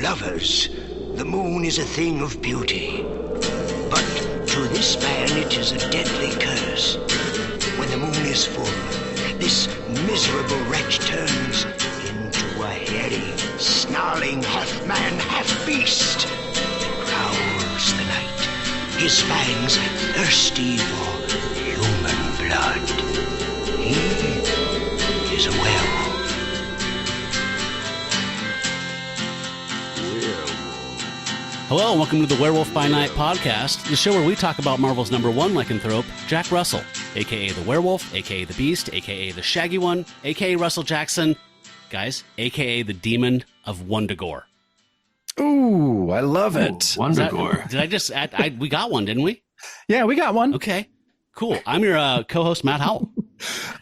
lovers, the moon is a thing of beauty. But to this man it is a deadly curse. When the moon is full, this miserable wretch turns into a hairy, snarling half-man, half-beast that prowls the night, his fangs thirsty for human blood. He is a werewolf. Hello, and welcome to the Werewolf by Night podcast, the show where we talk about Marvel's #1 lycanthrope, Jack Russell, a.k.a. the Werewolf, a.k.a. the Beast, a.k.a. the Shaggy One, a.k.a. Russell Jackson, guys, a.k.a. the Demon of Wundagore. Ooh, I love it. Wundagore. Did I just add? We got one, didn't we? Yeah, we got one. Okay, cool. I'm your co-host, Matt Howell.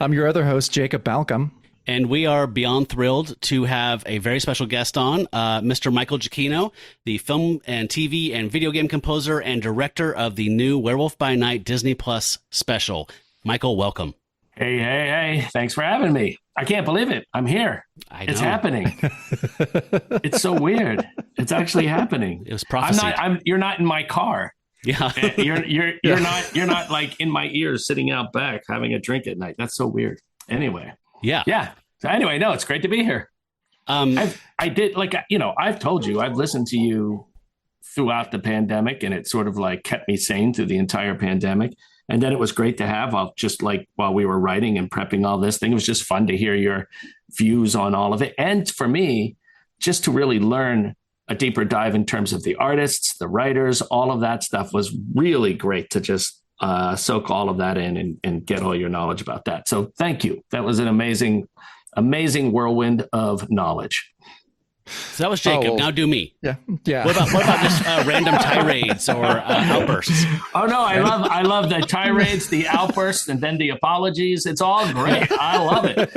I'm your other host, Jacob Balcom. And we are beyond thrilled to have a very special guest on, Mr. Michael Giacchino, the film and TV and video game composer and director of the new Werewolf by Night Disney Plus special. Michael, welcome. Hey. Thanks for having me. I can't believe it. I'm here. It's happening. It's so weird. It's actually happening. It was prophesied. You're not in my car. Yeah. You're not like in my ears sitting out back having a drink at night. That's so weird. Anyway. Yeah. So anyway, no, it's great to be here. I've told you, I've listened to you throughout the pandemic, and it sort of like kept me sane through the entire pandemic. And then it was great to have while we were writing and prepping all this thing. It was just fun to hear your views on all of it. And for me, just to really learn a deeper dive in terms of the artists, the writers, all of that stuff was really great to just soak all of that in and get all your knowledge about that. So thank you. That was an amazing whirlwind of knowledge. So that was Jacob. Now do me. Yeah. What about just random tirades or outbursts? Oh no, I love the tirades, the outbursts, and then the apologies. It's all great. I love it.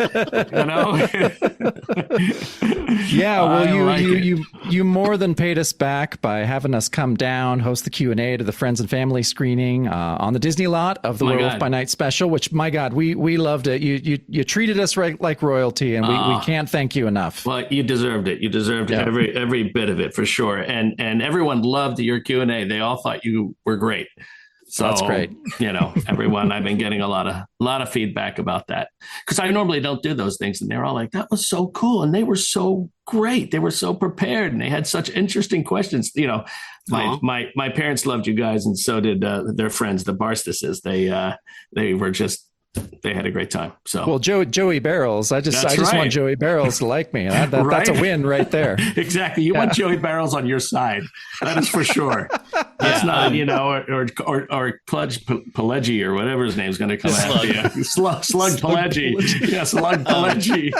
You know. Yeah. Well, you more than paid us back by having us come down, host the Q&A to the friends and family screening on the Disney lot of the Werewolf by Night special. Which, my God, we loved it. You treated us right like royalty, and we can't thank you enough. Well, you deserved it. You deserved every bit of it for sure. And everyone loved your Q&A. They all thought you were great. So that's great. Everyone, I've been getting a lot of feedback about that, because I normally don't do those things. And they're all like, that was so cool. And they were so great. They were so prepared, and they had such interesting questions. My parents loved you guys, and so did their friends, the Barstuses. They had a great time. So, well, Joey Barrels. I just want Joey Barrels to like me. Right? That's a win right there. Exactly. You want Joey Barrels on your side. That is for sure. That's not, or Pludge Pelegi or whatever his name's going to come after you. Slug Pelegi. Yeah, Slug Pelegi.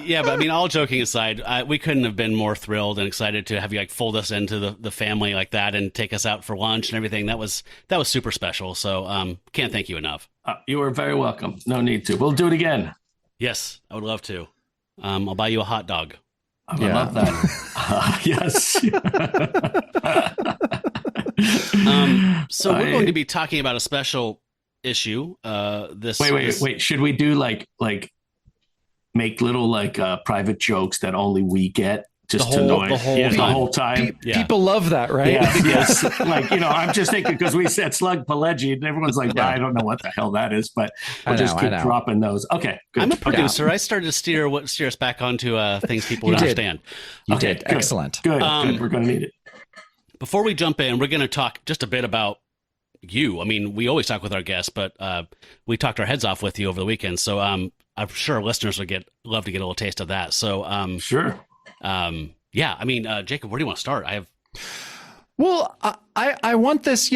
Yeah, but I mean, all joking aside, we couldn't have been more thrilled and excited to have you fold us into the family like that and take us out for lunch and everything. That was super special. So can't thank you enough. You are very welcome. No need to. We'll do it again. Yes, I would love to. I'll buy you a hot dog. I would love that. Yes. So we're going to be talking about a special issue. Wait. Should we do like make little private jokes that only we get? Just the whole time. People love that, right? Yes. I'm just thinking, because we said Slug Pelegi, and everyone's like, I don't know what the hell that is, but we'll just keep dropping those. Okay, good. I'm a producer. I started to steer us back onto things people would understand. You did. Excellent. Good. We're going to need it. Before we jump in, we're going to talk just a bit about you. I mean, we always talk with our guests, but we talked our heads off with you over the weekend. So I'm sure listeners would love to get a little taste of that. So sure. Jacob, where do you want to start? Well, I want this,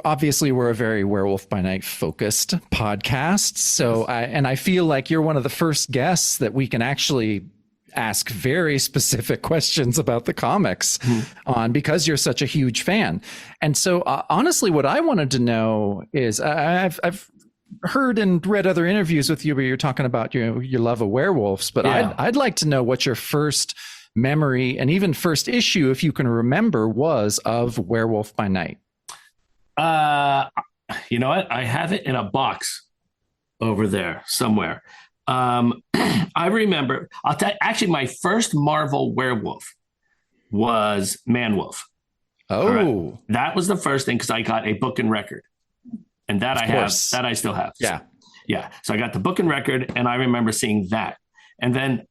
obviously we're a very Werewolf by Night focused podcast. So I feel like you're one of the first guests that we can actually ask very specific questions about the comics on, because you're such a huge fan. And so honestly, what I wanted to know is I've heard and read other interviews with you where you're talking about your love of werewolves, but I'd like to know what your first memory and even first issue, if you can remember, was of Werewolf by Night. You know what? I have it in a box over there somewhere. I remember, actually my first Marvel werewolf was Man Wolf. Oh, right? That was the first thing because I got a book and record, and that I still have. Yeah. Yeah. So I got the book and record, and I remember seeing that. And then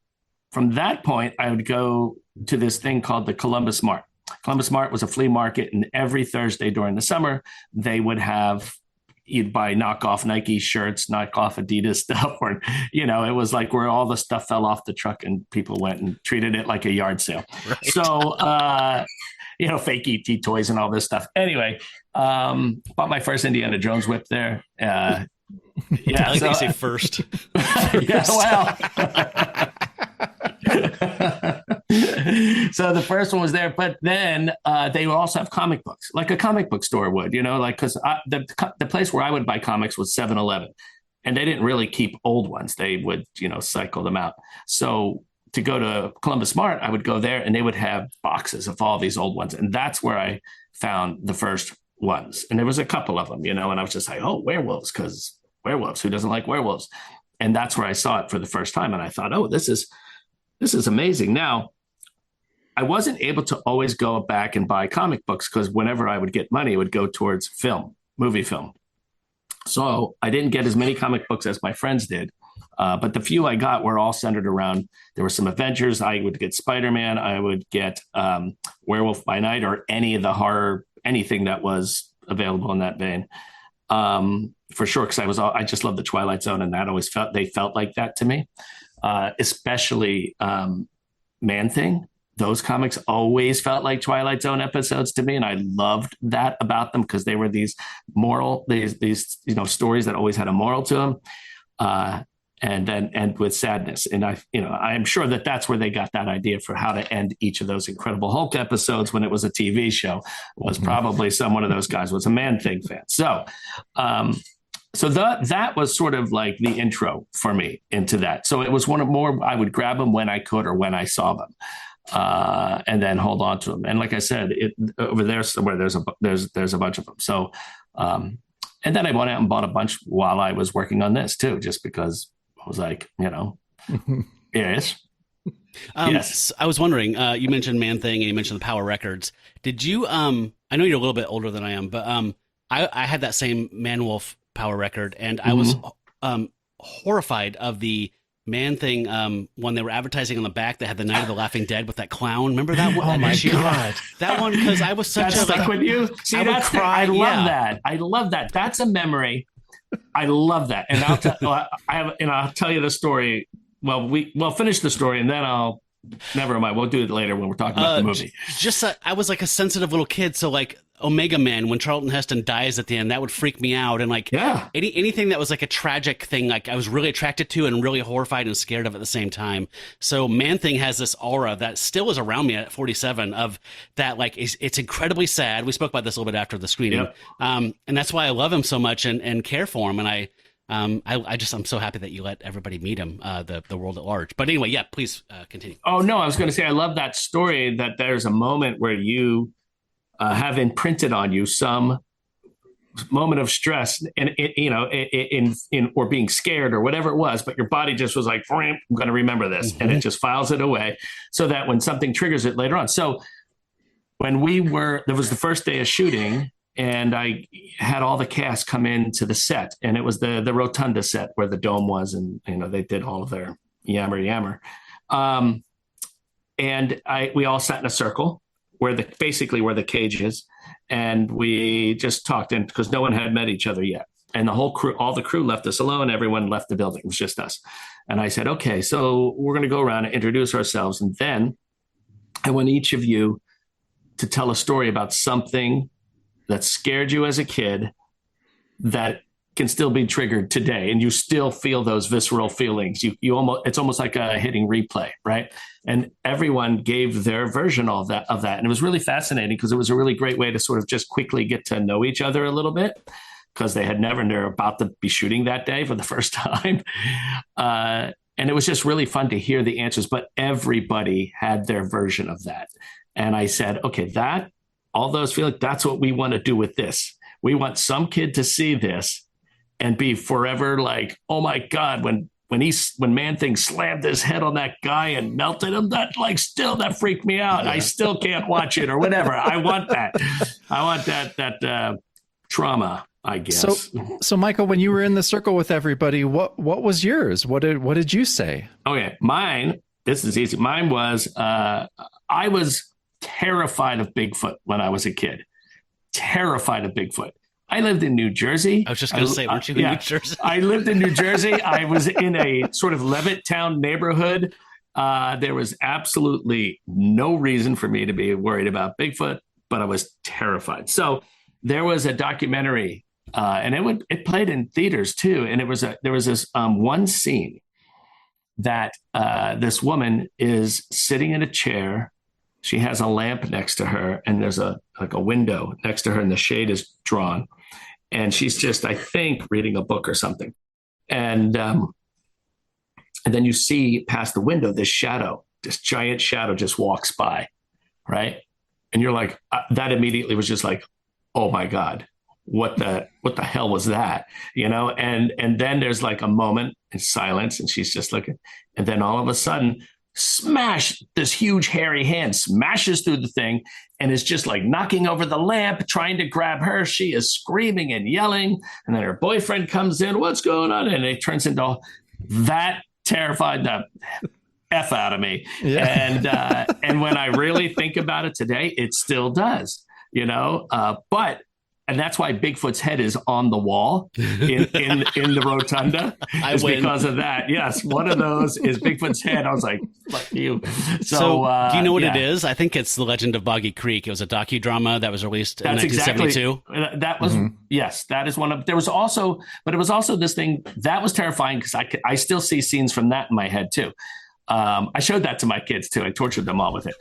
from that point, I would go to this thing called the Columbus Mart. Columbus Mart was a flea market, and every Thursday during the summer, they would have, you'd buy knockoff Nike shirts, knockoff Adidas stuff, or, you know, it was like where all the stuff fell off the truck and people went and treated it like a yard sale. Right. So, you know, fake ET toys and all this stuff. Anyway, bought my first Indiana Jones whip there. Yeah. I like they say first. Yeah, well. So the first one was there, but then they would also have comic books, like a comic book store would, you know, like, because the place where I would buy comics was 7-Eleven, and they didn't really keep old ones. They would, you know, cycle them out. So to go to Columbus Mart, I would go there, and they would have boxes of all these old ones, and that's where I found the first ones. And there was a couple of them, you know, and I was just like, oh, werewolves, because werewolves, who doesn't like werewolves? And that's where I saw it for the first time, and I thought, oh, this is amazing. Now, I wasn't able to always go back and buy comic books because whenever I would get money, it would go towards movie film. So I didn't get as many comic books as my friends did. But the few I got were all centered around, there were some Avengers. I would get Spider-Man. I would get Werewolf by Night, or any of the horror, anything that was available in that vein. For sure, because I just love the Twilight Zone, and that always felt like that to me. Especially Man-Thing. Those comics always felt like Twilight Zone episodes to me, and I loved that about them because they were these these you know, stories that always had a moral to them, and then end with sadness. And I'm sure that's where they got that idea for how to end each of those Incredible Hulk episodes when it was a TV show. Was probably one of those guys was a Man-Thing fan. So. So that was sort of like the intro for me into that. So it was I would grab them when I could or when I saw them, and then hold on to them. And like I said, over there somewhere there's a bunch of them. So, and then I went out and bought a bunch while I was working on this too, just because I was like, you know, yes. Yes. I was wondering, you mentioned Man-Thing and you mentioned the Power Records. Did you, I know you're a little bit older than I am, but I had that same Man-Wolf Power record, and I was horrified of the Man-Thing when they were advertising on the back. They had the Night of the Laughing Dead with that clown. Remember that one? Oh my God, that one, because I was such that stuck with you. See, I would cry. I love that. I love that. That's a memory. I love that, and I'll tell you the story. Well, we'll finish the story, and then never mind. We'll do it later when we're talking about the movie. Just I was like a sensitive little kid, so like Omega Man, when Charlton Heston dies at the end, that would freak me out. And like anything that was like a tragic thing, like I was really attracted to and really horrified and scared of at the same time. So Man-Thing has this aura that still is around me at 47 of that. Like it's incredibly sad. We spoke about this a little bit after the screening. And that's why I love him so much and care for him. And I'm so happy that you let everybody meet him, the world at large. But anyway, yeah, please continue. Oh no, I was going to say, I love that story, that there's a moment where you have imprinted on you some moment of stress and in or being scared or whatever it was, but your body just was like, I'm going to remember this, and it just files it away so that when something triggers it later on. So when there was the first day of shooting, and I had all the cast come into the set, and it was the Rotunda set where the dome was, and they did all of their yammer. And we all sat in a circle basically where the cage is, and we just talked, and because no one had met each other yet, and all the crew left us alone. Everyone left the building. It was just us. And I said, okay, so we're going to go around and introduce ourselves, and then I want each of you to tell a story about something that scared you as a kid that can still be triggered today, and you still feel those visceral feelings. It's almost like a hitting replay, right? And everyone gave their version of that. And it was really fascinating because it was a really great way to sort of just quickly get to know each other a little bit, because they're about to be shooting that day for the first time. And it was just really fun to hear the answers, but everybody had their version of that. And I said, okay, all those feelings, that's what we want to do with this. We want some kid to see this and be forever like, oh my God, when when Man-Thing slammed his head on that guy and melted him, that freaked me out. Yeah. I still can't watch it or whatever. I want that. I want that trauma, I guess. So Michael, when you were in the circle with everybody, what was yours? What did you say? Okay, mine. This is easy. Mine was I was terrified of Bigfoot when I was a kid. Terrified of Bigfoot. I lived in New Jersey. I was just going to say, weren't you in New Jersey? I lived in New Jersey. I was in a sort of Levittown neighborhood. There was absolutely no reason for me to be worried about Bigfoot, but I was terrified. So there was a documentary, and it played in theaters too. And there was this one scene that this woman is sitting in a chair. She has a lamp next to her, and there's a window next to her, and the shade is drawn. And she's just, I think, reading a book or something. And then you see past the window, this giant shadow just walks by, right? And you're like, that immediately was just like, oh my God, what the hell was that? And then there's like a moment in silence, and she's just looking. And then all of a sudden, smash, this huge hairy hand smashes through the thing and is just like knocking over the lamp, trying to grab her. She is screaming and yelling. And then her boyfriend comes in. What's going on? And it turns into that terrified the F out of me. Yeah. And when I really think about it today, it still does, and that's why Bigfoot's head is on the wall in the rotunda. Because of that. Yes, one of those is Bigfoot's head. I was like, fuck you. So do you know what it is? I think it's The Legend of Boggy Creek. It was a docudrama that was released in 1972. Exactly, that was, yes, that is one of, it was also this thing that was terrifying because I still see scenes from that in my head too. I showed that to my kids too. I tortured them all with it.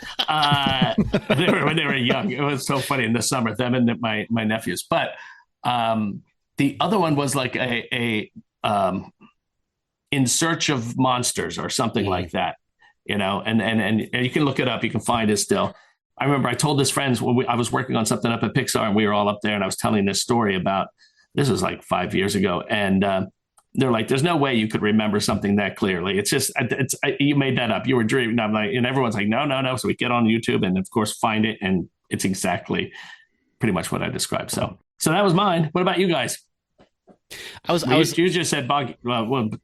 When they were young. It was so funny in the summer, them and my nephews. But the other one was like a In Search of Monsters or something like that, and you can look it up. You can find it still. I remember I told this friends when I was working on something up at Pixar, and we were all up there, and I was telling this story about, this was like 5 years ago, and they're like, there's no way you could remember something that clearly. It's just, you made that up. You were dreaming. I'm like, and everyone's like, no. So we get on YouTube and of course find it. And it's exactly pretty much what I described. So that was mine. What about you guys? You just said Boggy.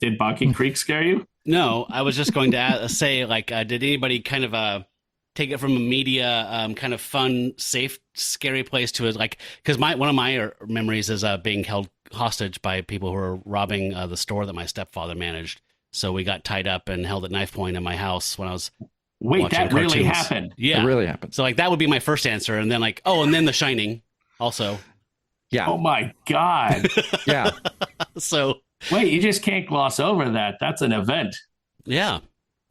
Did Boggy Creek scare you? No, I was just going to say, like, did anybody kind of take it from a media kind of fun, safe, scary place to like, because one of my memories is being held hostage by people who were robbing the store that my stepfather managed. So we got tied up and held at knife point in my house when I was watching that cartoons. Really happened? Yeah. It really happened. So like that would be my first answer. And then like, and then The Shining also. Yeah. Oh my God. Yeah. So. Wait, you just can't gloss over that. That's an event. Yeah.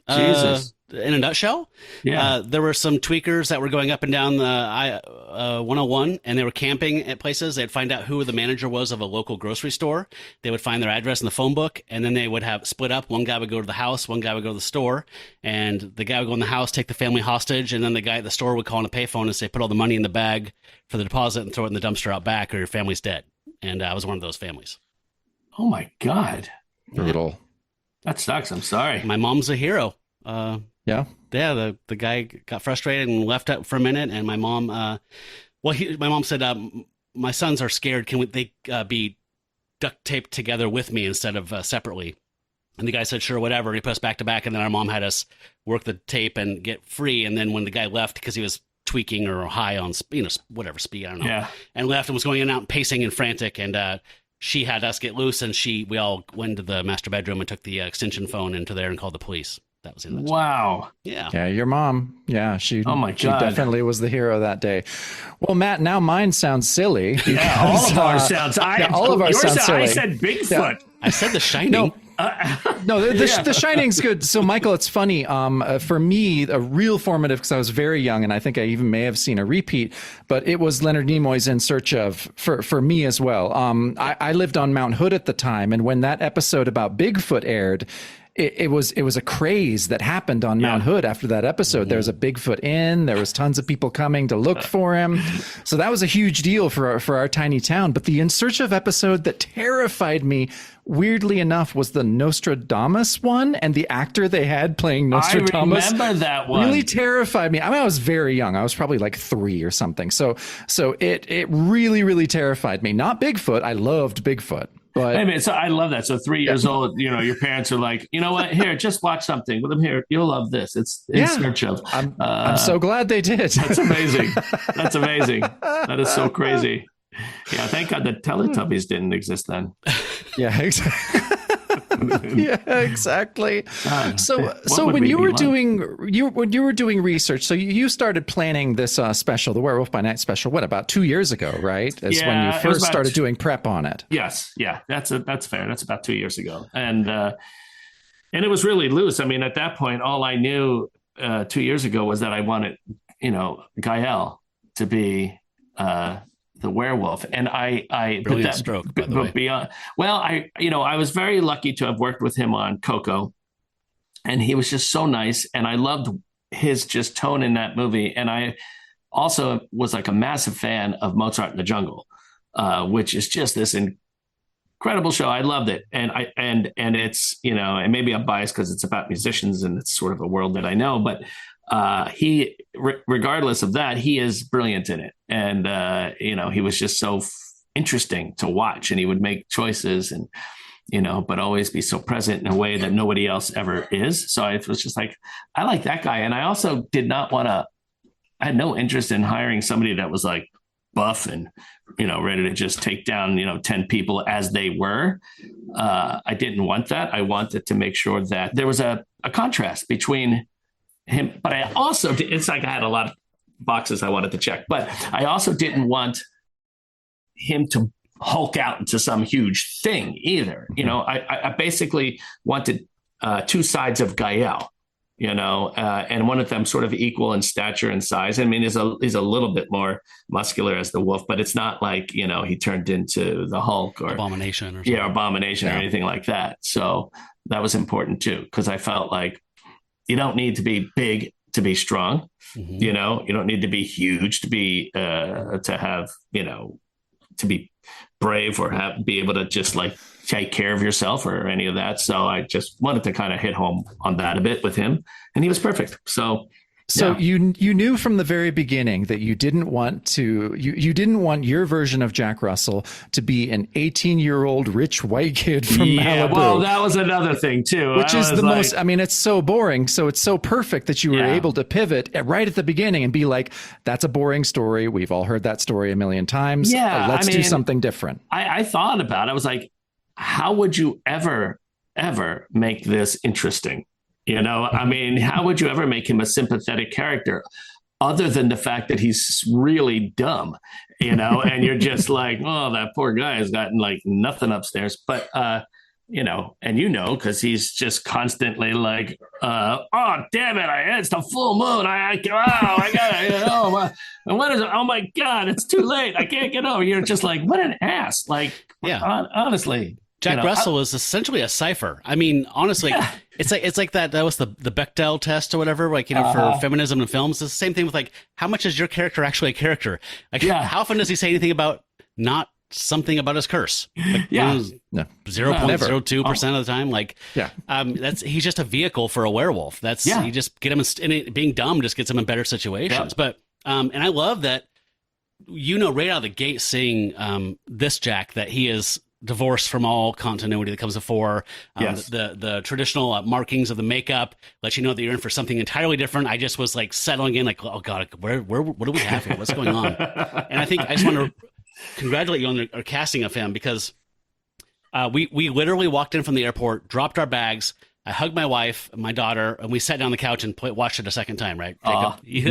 Jesus. In a nutshell, there were some tweakers that were going up and down the I-101, and they were camping at places. They'd find out who the manager was of a local grocery store. They would find their address in the phone book, and then they would have split up. One guy would go to the house, one guy would go to the store, and the guy would go in the house, take the family hostage, and then the guy at the store would call on a payphone and say, put all the money in the bag for the deposit and throw it in the dumpster out back, or your family's dead. And I was one of those families. Oh, my God. Brutal. That sucks. I'm sorry. My mom's a hero. Yeah. Yeah, the guy got frustrated and left out for a minute, and my mom, my mom said, my sons are scared. Can they be duct taped together with me instead of separately? And the guy said, sure, whatever. And he put us back to back, and then our mom had us work the tape and get free. And then when the guy left, because he was tweaking or high on, whatever speed, I don't know, and left and was going in and out and pacing and frantic, and she had us get loose, and we all went to the master bedroom and took the extension phone into there and called the police. That was in wow. Yeah. Yeah, your mom. Yeah, she. Oh my God. She definitely was the hero that day. Well, Matt, now mine sounds silly. Because, yeah, all of ours sounds. All of ours sound silly. I said Bigfoot. Yeah. I said The Shining. The Shining's good. So, Michael, it's funny. For me, a real formative, because I was very young, and I think I even may have seen a repeat, but it was Leonard Nimoy's In Search of, for me as well. I lived on Mount Hood at the time, and when that episode about Bigfoot aired, it was a craze that happened on Mount Hood after that episode. There was a Bigfoot Inn. There was tons of people coming to look for him. So that was a huge deal for our tiny town. But the In Search of episode that terrified me, weirdly enough, was the Nostradamus one, and the actor they had playing Nostradamus. I remember that one. Really terrified me. I mean, I was very young. I was probably like 3 or something. So it really, really terrified me. Not Bigfoot. I loved Bigfoot. But, I mean, so I love that. So 3 years old, your parents are like, you know what? Here, just watch something with them here. You'll love this. It's In Search of. I'm so glad they did. That's amazing. That's amazing. That is so crazy. Yeah, thank God the Teletubbies didn't exist then. Yeah, exactly. Yeah, exactly. So when you were doing research, so you started planning this special, the Werewolf by Night special, what, about 2 years ago, right? Is when you first started doing prep on it. Yes, yeah, that's fair. That's about 2 years ago, and it was really loose. I mean, at that point, all I knew 2 years ago was that I wanted, Gael to be the werewolf, and I brilliant stroke, by the way. Beyond, well, I was very lucky to have worked with him on Coco, and he was just so nice, and I loved his just tone in that movie, and I also was like a massive fan of Mozart in the Jungle, which is just this incredible show. I loved it, and it's and maybe I'm biased because it's about musicians and it's sort of a world that I know, but he, regardless of that, he is brilliant in it. And, he was just so interesting to watch, and he would make choices and, but always be so present in a way that nobody else ever is. So it was just like, I like that guy. And I also I had no interest in hiring somebody that was like buff and, ready to just take down, 10 people as they were. I didn't want that. I wanted to make sure that there was a contrast between him, but I also, it's like I had a lot of boxes I wanted to check, but I also didn't want him to hulk out into some huge thing either. I basically wanted two sides of Gael, and one of them sort of equal in stature and size. I mean, he's a little bit more muscular as the wolf, but it's not like, he turned into the Hulk or Abomination or something. Abomination or anything like that. So that was important too, because I felt like you don't need to be big to be strong. Mm-hmm. You don't need to be huge to be to have, to be brave or be able to just like take care of yourself or any of that. So I just wanted to kind of hit home on that a bit with him, and he was perfect. So you knew from the very beginning that you didn't want your version of Jack Russell to be an 18-year-old rich white kid from Malibu. Well, that was another thing too. Which is the most, I mean, it's so boring. So it's so perfect that you were able to pivot right at the beginning and be like, that's a boring story. We've all heard that story a million times. Yeah. Let's do something different. I thought about it. I was like, how would you ever make this interesting? I mean, how would you ever make him a sympathetic character other than the fact that he's really dumb, and you're just like, oh, that poor guy has gotten like nothing upstairs. But, because he's just constantly like, oh, damn it. It's the full moon. I got what is it? Oh my God, it's too late. I can't get over. You're just like, what an ass. Like, honestly. Jack Russell is essentially a cipher. I mean, honestly, it's like that was the Bechdel test or whatever, like, for feminism in films. It's the same thing with like, how much is your character actually a character? Like, how often does he say anything about not something about his curse? Like, 0.02% of the time. Like, he's just a vehicle for a werewolf. You just get him in being dumb just gets him in better situations. But, and I love that, right out of the gate seeing this Jack, that he is divorced from all continuity that comes before. The traditional markings of the makeup let you know that you're in for something entirely different. I just was like settling in, like, oh God, what do we have here? What's going on? And I think I just want to congratulate you on the casting of him, because we literally walked in from the airport, dropped our bags. I hugged my wife, my daughter, and we sat down on the couch and watched it a second time, right?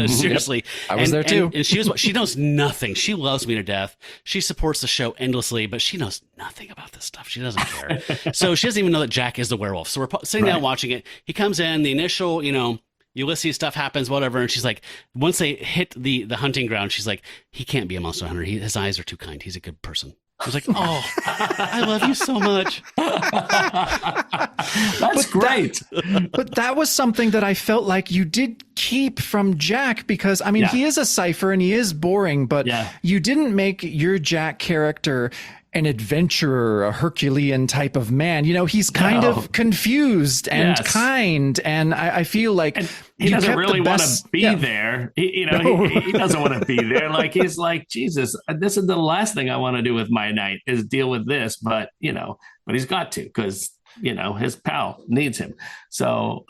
Seriously. Yep. I was there too. And she knows nothing. She loves me to death. She supports the show endlessly, but she knows nothing about this stuff. She doesn't care. So she doesn't even know that Jack is the werewolf. So we're sitting down watching it. He comes in, the initial, Ulysses stuff happens, whatever. And she's like, once they hit the hunting ground, she's like, he can't be a monster hunter. His eyes are too kind. He's a good person. I was like, oh, I love you so much. That's great. But that was something that I felt like you did keep from Jack, because I mean, he is a cipher and he is boring, but you didn't make your Jack character an adventurer, a Herculean type of man. You know, he's kind of confused and kind. And I feel like he doesn't really want to be there. He doesn't want to be there. Like, he's like, Jesus, this is the last thing I want to do with my night is deal with this. But he's got to, because, his pal needs him. So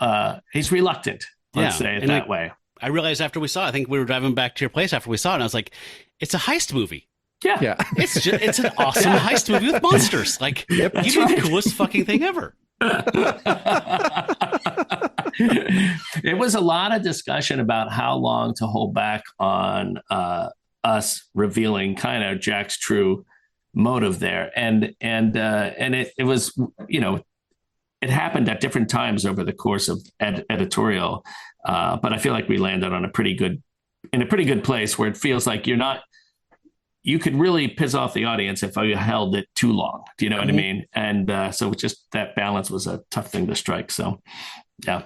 he's reluctant. Let's say it that way. I realized after we saw it, I think we were driving back to your place after we saw it, and I was like, it's a heist movie. Yeah. It's an awesome heist movie with monsters. Like, you do the coolest fucking thing ever. It was a lot of discussion about how long to hold back on us revealing kind of Jack's true motive there. And it was, it happened at different times over the course of editorial. But I feel like we landed on a pretty good place where it feels like you could really piss off the audience if you held it too long. Do you know what I mean? And so just that balance was a tough thing to strike. So, yeah.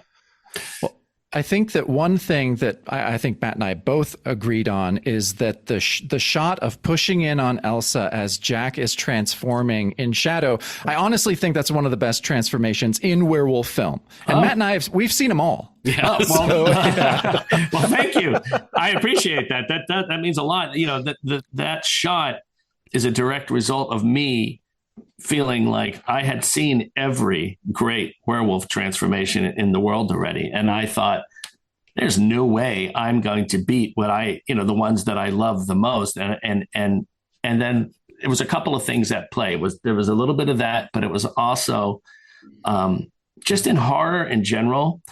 Well, I think that one thing that I think Matt and I both agreed on is that the shot of pushing in on Elsa as Jack is transforming in shadow, I honestly think that's one of the best transformations in werewolf film. And Matt and I, we've seen them all. Yeah. Well, thank you. I appreciate that. That means a lot. That shot is a direct result of me feeling like I had seen every great werewolf transformation in the world already. And I thought, there's no way I'm going to beat what the ones that I love the most. And then it was a couple of things at play. There was a little bit of that, but it was also just in horror in general,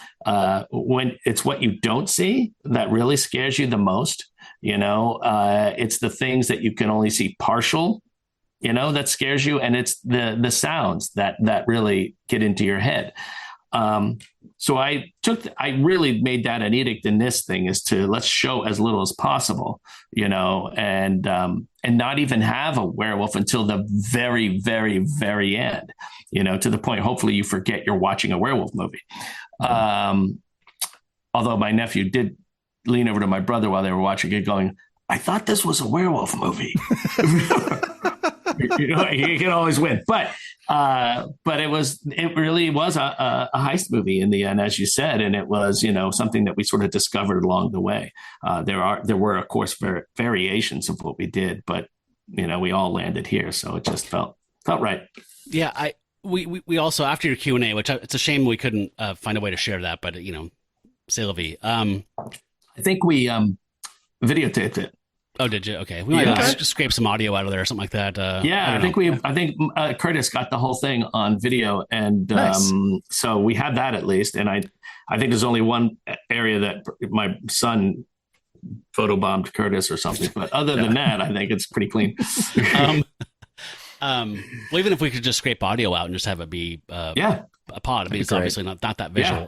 when it's what you don't see that really scares you the most. It's the things that you can only see partial, that scares you. And it's the sounds that really get into your head. So I really made that an edict in this thing, is to let's show as little as possible, and not even have a werewolf until the very, very, very end, to the point, hopefully you forget you're watching a werewolf movie. Although my nephew did lean over to my brother while they were watching it going, I thought this was a werewolf movie. He can always win, but it really was a heist movie in the end, as you said, and it was something that we sort of discovered along the way. There were of course variations of what we did, but we all landed here, so it just felt right. Yeah, we also, after your Q&A, which it's a shame we couldn't find a way to share that, but c'est la vie. I think we videotaped it. Oh, did you? Okay. We might just scrape some audio out of there or something like that. I think Curtis got the whole thing on video, and nice. So we had that at least. And I think there's only one area that my son photobombed Curtis or something, but other than that, I think it's pretty clean. Well, even if we could just scrape audio out and just have it be a pod, I mean, it's obviously not that visual.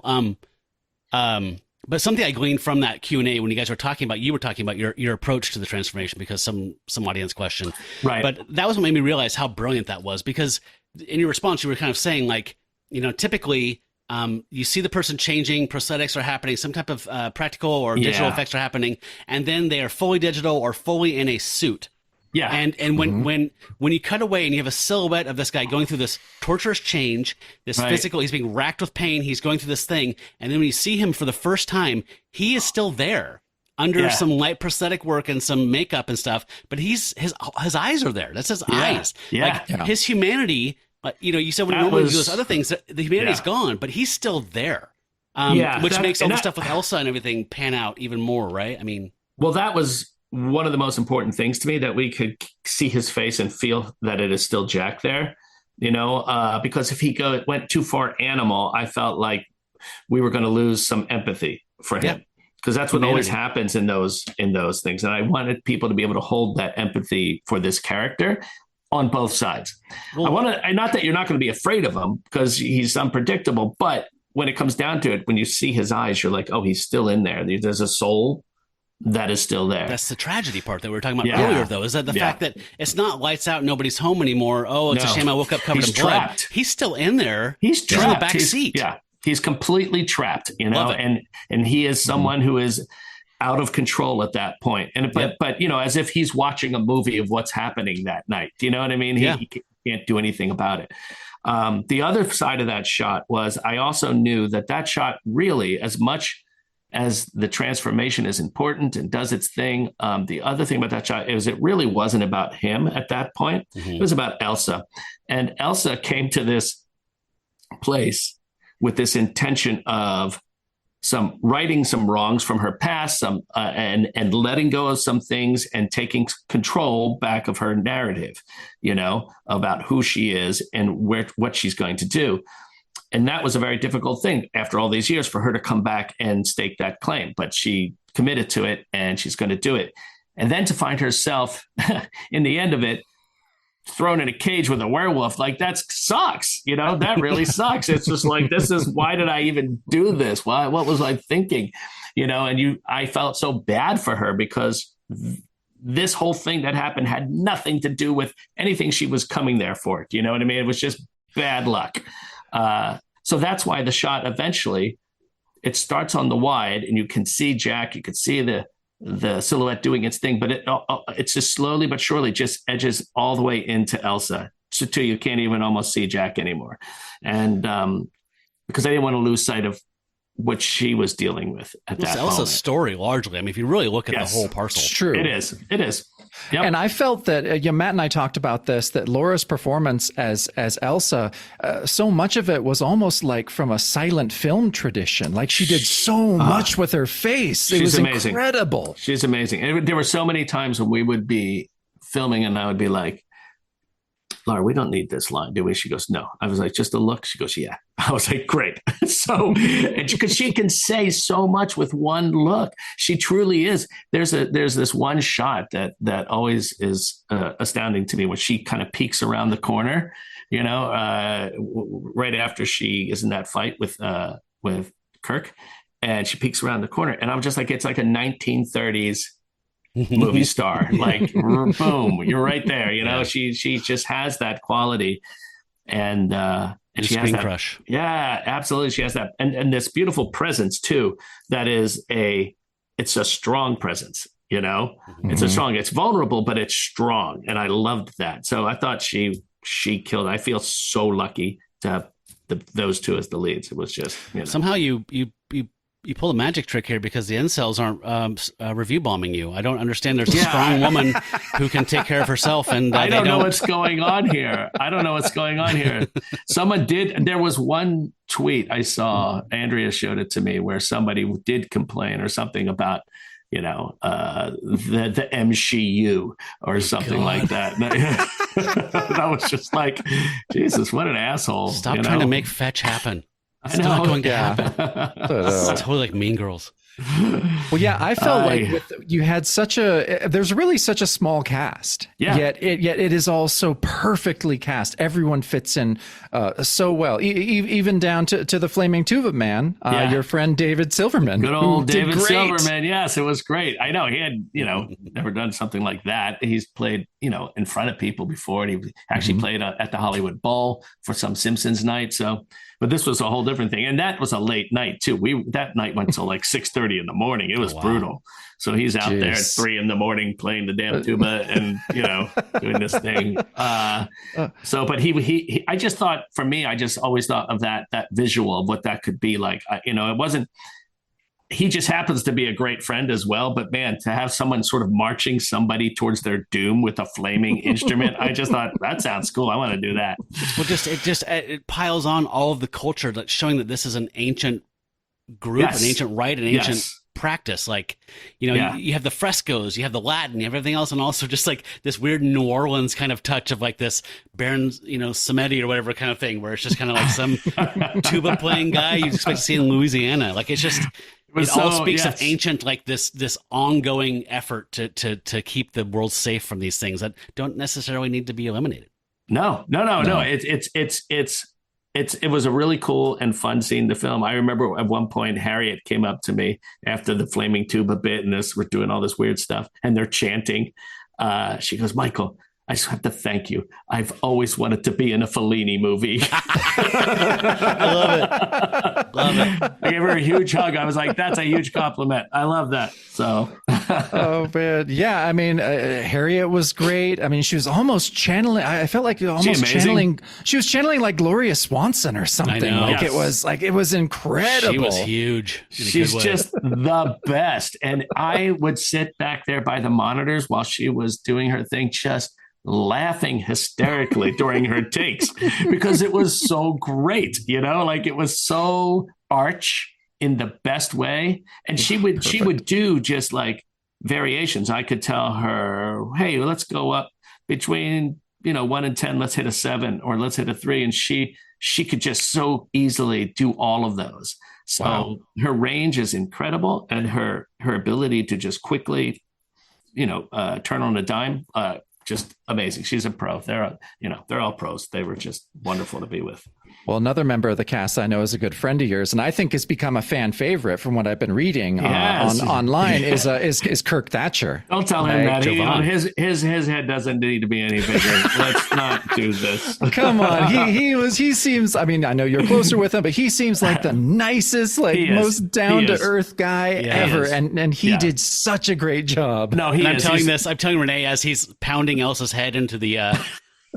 Yeah. But something I gleaned from that Q&A when you guys were talking about your approach to the transformation, because some audience question. Right. But that was what made me realize how brilliant that was, because in your response, you were kind of saying, like, typically you see the person changing, prosthetics are happening, some type of practical or digital effects are happening, and then they are fully digital or fully in a suit. Yeah. And when you cut away and you have a silhouette of this guy going through this torturous change, this physical, he's being racked with pain, he's going through this thing, and then when you see him for the first time, he is still there under some light prosthetic work and some makeup and stuff, but his eyes are there. That's his eyes. Yeah. Like his humanity, you said when you normally do those other things, the humanity's gone, but he's still there. Which makes all the stuff with Elsa and everything pan out even more, right? I mean, well, that was one of the most important things to me, that we could see his face and feel that it is still Jack there, because if he went too far animal, I felt like we were going to lose some empathy for him, because that's what always happens in those things. And I wanted people to be able to hold that empathy for this character on both sides. Well, not that you're not going to be afraid of him because he's unpredictable, but when it comes down to it, when you see his eyes, you're like, oh, he's still in there. There's a soul that is still there. That's the tragedy part that we were talking about earlier, though, is that the fact that it's not lights out, nobody's home anymore. Oh, it's a shame I woke up covered in blood. Trapped. He's still in there. He's trapped. In the back seat. Yeah, he's completely trapped, and he is someone who is out of control at that point. And but as if he's watching a movie of what's happening that night. Do you know what I mean? He can't do anything about it. The other side of that shot was I also knew that shot really, as much as the transformation is important and does its thing, the other thing about that shot is it really wasn't about him at that point. It was about Elsa. And Elsa came to this place with this intention of righting some wrongs from her past, and letting go of some things and taking control back of her narrative, about who she is and what she's going to do. And that was a very difficult thing after all these years for her to come back and stake that claim. But she committed to it and she's going to do it. And then to find herself in the end of it, thrown in a cage with a werewolf, like that sucks. That really sucks. It's just like, why did I even do this? What was I thinking? I felt so bad for her because this whole thing that happened had nothing to do with anything she was coming there for. Do you know what I mean? It was just bad luck. So that's why the shot eventually, it starts on the wide and you can see Jack, you can see the silhouette doing its thing, but it's just slowly but surely just edges all the way into Elsa. So too, you can't even almost see Jack anymore. And because I didn't want to lose sight of what she was dealing with at that moment. It's Elsa's story largely. I mean, if you really look at the whole parcel. It's true. It is. Yep. And I felt that Matt and I talked about this, that Laura's performance as Elsa, so much of it was almost like from a silent film tradition. Like she did so much with her face. It was amazing. Incredible. She's amazing. And there were so many times when we would be filming and I would be like, Laura, we don't need this line, do we? She goes, no. I was like, just a look. She goes, yeah. I was like, great. So, because she can say so much with one look. She truly is. There's this one shot that always is astounding to me when she kind of peeks around the corner, right after she is in that fight with Kirk, and she peeks around the corner, and I'm just like, it's like a 1930s movie star, like boom, you're right there. She just has that quality, and she has that crush. Yeah, absolutely. She has that, and this beautiful presence too. That is it's a strong presence. It's vulnerable, but it's strong, and I loved that. So I thought she killed. I feel so lucky to have those two as the leads. It was just somehow you pull a magic trick here because the incels aren't review bombing you. I don't understand. There's a strong woman who can take care of herself, and I don't know what's going on here. Someone did. There was one tweet I saw. Andrea showed it to me where somebody did complain or something about the MCU or something like that. That was just like, Jesus, what an asshole! Stop trying to make fetch happen. It's not going to happen. It's totally like Mean Girls. Well, yeah, I felt like you had there's really such a small cast. Yeah. Yet it is all so perfectly cast. Everyone fits in so well, even down to the Flaming Tuba Man, your friend David Silverman. Good old David Silverman. Yes, it was great. I know he had, never done something like that. He's played, in front of people before, and he actually played at the Hollywood Bowl for some Simpsons night. So, but this was a whole different thing. And that was a late night too. That night went till like 6:30 in the morning. It was brutal. So he's out there at 3 a.m. playing the damn tuba and, doing this thing. But he, I just thought, for me, I just always thought of that visual of what that could be like. It wasn't, he just happens to be a great friend as well. But man, to have someone sort of marching somebody towards their doom with a flaming instrument, I just thought that sounds cool. I want to do that. Well, it piles on all of the culture that's showing that this is an ancient group, an ancient rite, an ancient practice. Like, you have the frescoes, you have the Latin, you have everything else, and also just like this weird New Orleans kind of touch of like this Baron, Samedi or whatever kind of thing, where it's just kind of like some tuba playing guy you expect to see in Louisiana. Like it's just. It all speaks of ancient, like this ongoing effort to keep the world safe from these things that don't necessarily need to be eliminated. No. It's it was a really cool and fun scene to film. I remember at one point, Harriet came up to me after the flaming tuba bit and we're doing all this weird stuff and they're chanting. She goes, Michael, I just have to thank you. I've always wanted to be in a Fellini movie. I love it. Love it. I gave her a huge hug. I was like, that's a huge compliment. I love that. So. Oh, man. Yeah. I mean, Harriet was great. I mean, she was almost channeling. I felt like almost channeling. She was channeling like Gloria Swanson or something. Like it was incredible. She was huge. She's just the best. And I would sit back there by the monitors while she was doing her thing, just laughing hysterically during her takes because it was so great, like it was so arch in the best way. And she would do just like variations. I could tell her, hey, let's go up between 1 and 10, let's hit a 7 or let's hit a 3, and she could just so easily do all of those. So her range is incredible, and her ability to just quickly turn on a dime, just amazing. She's a pro. They're all pros. They were just wonderful to be with. Well, another member of the cast I know is a good friend of yours, and I think has become a fan favorite from what I've been reading online is Kirk Thatcher. Don't tell him that. His head doesn't need to be any bigger. Let's not do this. Come on. He seems, I mean, I know you're closer with him, but he seems like the nicest, most down to earth guy ever. And he did such a great job. No, I'm telling Renee as he's pounding Elsa's head into the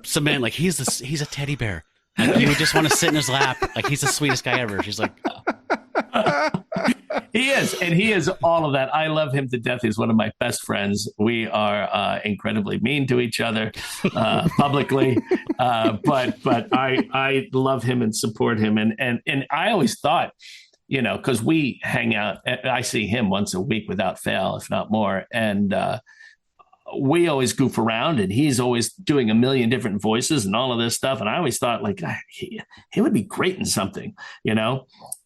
cement, like he's a teddy bear. Like, you would just want to sit in his lap. Like, he's the sweetest guy ever. She's like, oh. He is. And he is all of that. I love him to death. He's one of my best friends. We are incredibly mean to each other publicly. But I love him and support him. And I always thought, because we hang out, I see him once a week without fail, if not more. And we always goof around, and he's always doing a million different voices and all of this stuff. And I always thought, like, he would be great in something,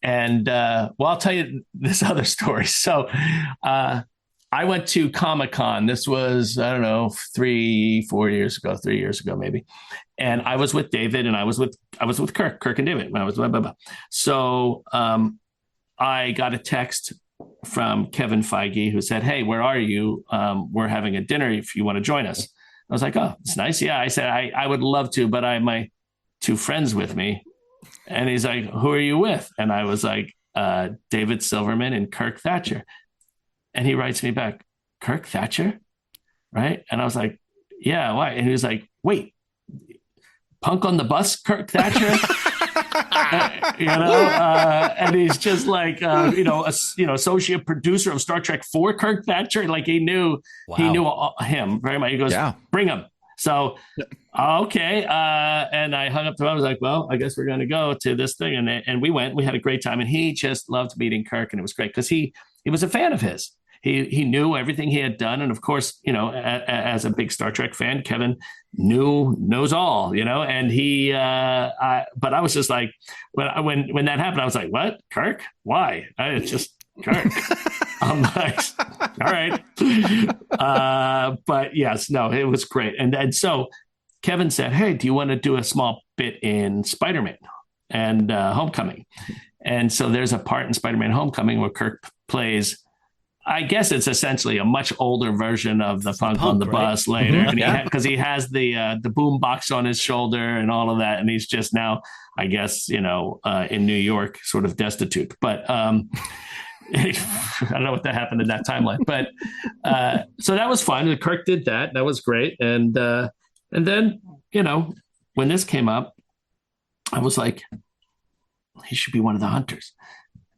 And I'll tell you this other story. So I went to Comic-Con. This was, I don't know, 3 years ago, maybe. And I was with David, and I was with Kirk and David. And I was blah, blah, blah. So I got a text from Kevin Feige, who said, hey, where are you? We're having a dinner if you want to join us. I was like, oh, it's nice. Yeah. I said, I would love to, but I have my 2 friends with me. And he's like, who are you with? And I was like, David Silverman and Kirk Thatcher. And he writes me back, Kirk Thatcher? Right. And I was like, yeah, why? And he was like, wait, Punk on the Bus, Kirk Thatcher? And he's just like, associate producer of Star Trek 4, Kirk Thatcher. Like he knew him very much. He goes, bring him. So, okay. And I hung up to him. I was like, well, I guess we're going to go to this thing. And we went, we had a great time. And he just loved meeting Kirk. And it was great because he was a fan of his. He knew everything he had done. And of course, as a big Star Trek fan, Kevin knows all, and he, but I was just like, when that happened, I was like, what? Kirk? Why? It's just Kirk. I'm like, all right. But yes, no, it was great. And so Kevin said, hey, do you want to do a small bit in Spider-Man and Homecoming? And so there's a part in Spider-Man Homecoming where Kirk plays, I guess it's essentially a much older version of the Punk on the Bus later. Mm-hmm. Because he has the boom box on his shoulder and all of that. And he's just now, I guess, in New York, sort of destitute. But I don't know what that happened in that timeline. But so that was fun. Kirk did that. That was great. And then, when this came up, I was like, he should be one of the hunters.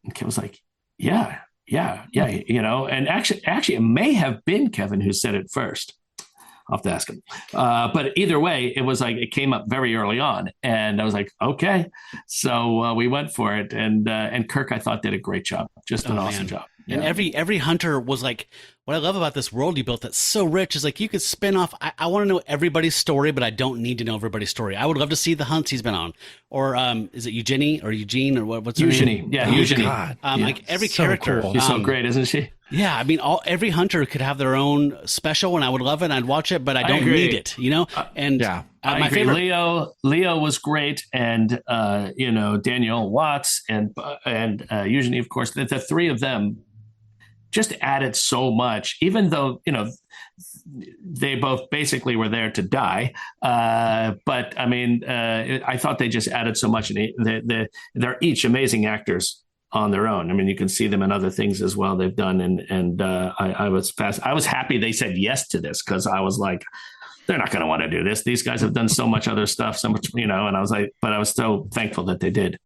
And Kim was like, yeah, and actually, it may have been Kevin who said it first. I'll have to ask him. But either way, it was like it came up very early on, and I was like, okay. So we went for it, and Kirk, I thought, did a great job, just an awesome job. Yeah. And every hunter was like what I love about this world you built that's so rich is like you could spin off. I want to know everybody's story, but I don't need to know everybody's story. I would love to see the hunts he's been on, or is it Eugenie or Eugene or what's her Eugenie? name? Yeah, Eugenie. God. Like every So character, cool. She's so great, isn't she? Yeah, I mean, every hunter could have their own special, and I would love it. And I'd watch it, but I don't need it, you know. And yeah, my agree. favorite Leo was great, and Daniel Watts and Eugenie, of course. The three of them just added so much, even though they both basically were there to die. But I mean, I thought they just added so much, and they're each amazing actors on their own. I mean, you can see them in other things as well they've done. And I was happy they said yes to this, because I was like, they're not going to want to do this. These guys have done so much other stuff, so much, and I was like, but I was so thankful that they did.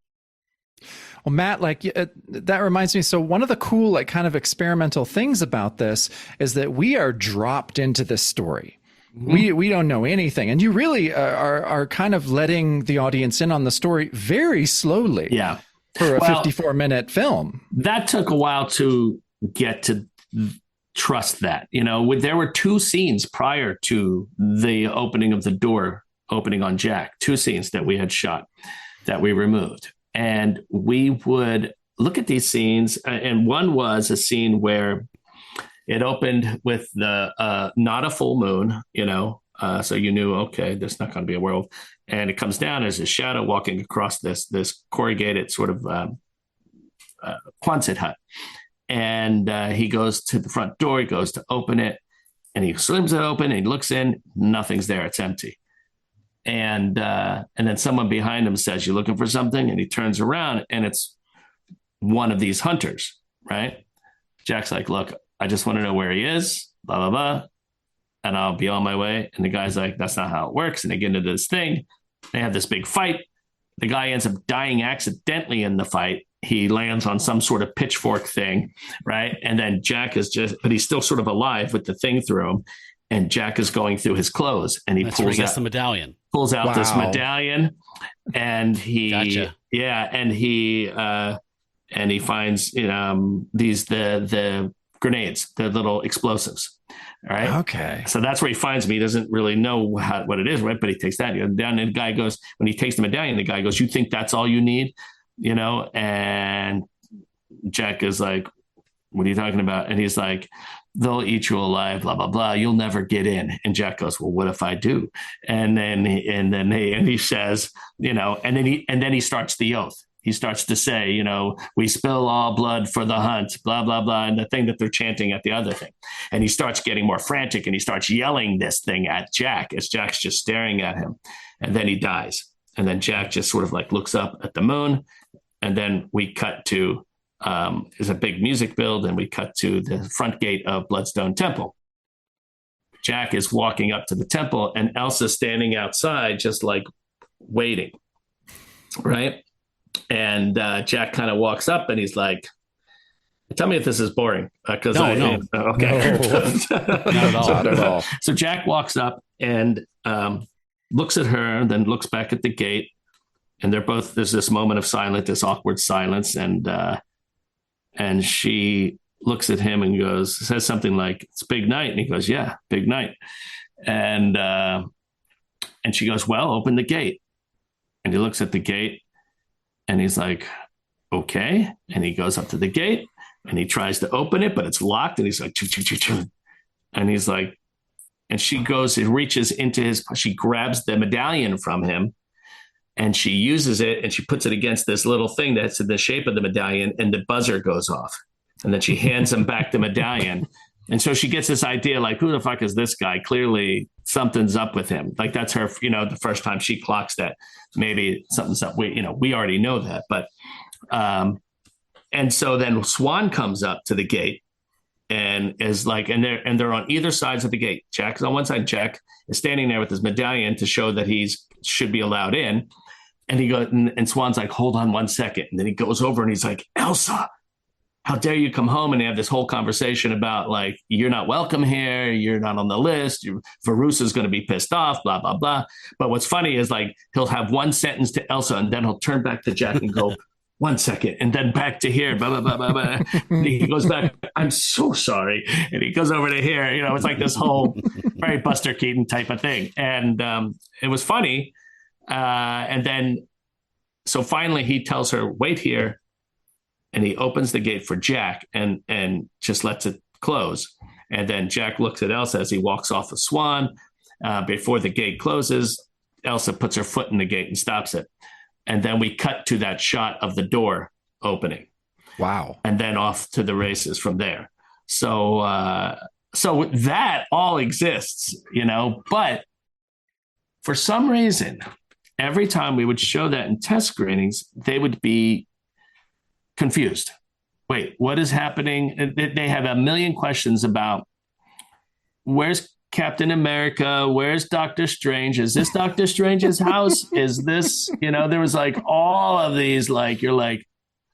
Well, Matt, like that reminds me. So one of the cool, like kind of experimental things about this is that we are dropped into this story. We don't know anything, and you really are kind of letting the audience in on the story very slowly. Yeah. For a 54-minute film. That took a while to get to trust that. There were 2 scenes prior to the opening of the door opening on Jack, 2 scenes that we had shot that we removed. And we would look at these scenes, and one was a scene where it opened with the not a full moon, so you knew, okay, there's not going to be a werewolf. And it comes down as a shadow walking across this corrugated sort of Quonset hut. And he goes to the front door, he goes to open it, and he slams it open, and he looks in, nothing's there, it's empty. And then someone behind him says, "You looking for something?" And he turns around, and it's one of these hunters, right? Jack's like, "Look, I just want to know where he is, blah, blah, blah, and I'll be on my way." And the guy's like, "That's not how it works." And they get into this thing. They have this big fight. The guy ends up dying accidentally in the fight. He lands on some sort of pitchfork thing, right? And then Jack but he's still sort of alive with the thing through him. And Jack is going through his clothes, and he pulls out the medallion. Pulls out this medallion, and he, gotcha. Yeah, and he finds the grenades, the little explosives. All right. Okay. So that's where he finds me. He doesn't really know what it is, right? But he takes that down, and the guy goes, when he takes the medallion, the guy goes, "You think that's all you need?" And Jack is like, "What are you talking about?" And he's like, "They'll eat you alive, blah, blah, blah. You'll never get in." And Jack goes, "Well, what if I do?" And then he says, and then he starts the oath. He starts to say, "We spill all blood for the hunt, blah, blah, blah." And the thing that they're chanting at the other thing. And he starts getting more frantic, and he starts yelling this thing at Jack as Jack's just staring at him. And then he dies. And then Jack just sort of like looks up at the moon. And then we cut to, is a big music build, and we cut to the front gate of Bloodstone Temple. Jack is walking up to the temple, and Elsa's standing outside just like waiting, right? And Jack kind of walks up, and he's like, "Tell me if this is boring." Because no. Okay. No. Not at all. So Jack walks up and looks at her, and then looks back at the gate, and there's this moment of silence, this awkward silence, and she looks at him and says something like, "It's a big night." And he goes, "Yeah, big night." And she goes, "Well, open the gate." And he looks at the gate, and he's like, "Okay." And he goes up to the gate, and he tries to open it, but it's locked. And he's like, "Choo, choo, choo, choo." And he's like, and she reaches into she grabs the medallion from him, and she uses it, and she puts it against this little thing that's in the shape of the medallion, and the buzzer goes off. And then she hands him back the medallion. And so she gets this idea, like, who the fuck is this guy? Clearly something's up with him. Like, that's her, the first time she clocks that maybe something's up. We already know that. But, and so then Swan comes up to the gate and is like, and they're on either sides of the gate. Jack is on one side. Jack is standing there with his medallion to show that should be allowed in. And he goes, and Swan's like, "Hold on one second." And then he goes over and he's like, "Elsa, how dare you come home?" And they have this whole conversation about like, "You're not welcome here. You're not on the list. Verusa's going to be pissed off, blah, blah, blah." But what's funny is like, he'll have one sentence to Elsa, and then he'll turn back to Jack and go, 1 second, and then back to here, blah, blah, blah, blah, blah. And he goes back, I'm so sorry. And he goes over to here. It's like this whole very Buster Keaton type of thing. And it was funny. And then, so finally he tells her, wait here. And he opens the gate for Jack and just lets it close. And then Jack looks at Elsa as he walks off the swan. Before the gate closes, Elsa puts her foot in the gate and stops it. And then we cut to that shot of the door opening. Wow. And then off to the races from there. So that all exists, but for some reason, every time we would show that in test screenings, they would be confused. Wait, what is happening? They have a million questions about where's Captain America, where's Doctor Strange? Is this Doctor Strange's house? Is this, there was like all of these, like, you're like,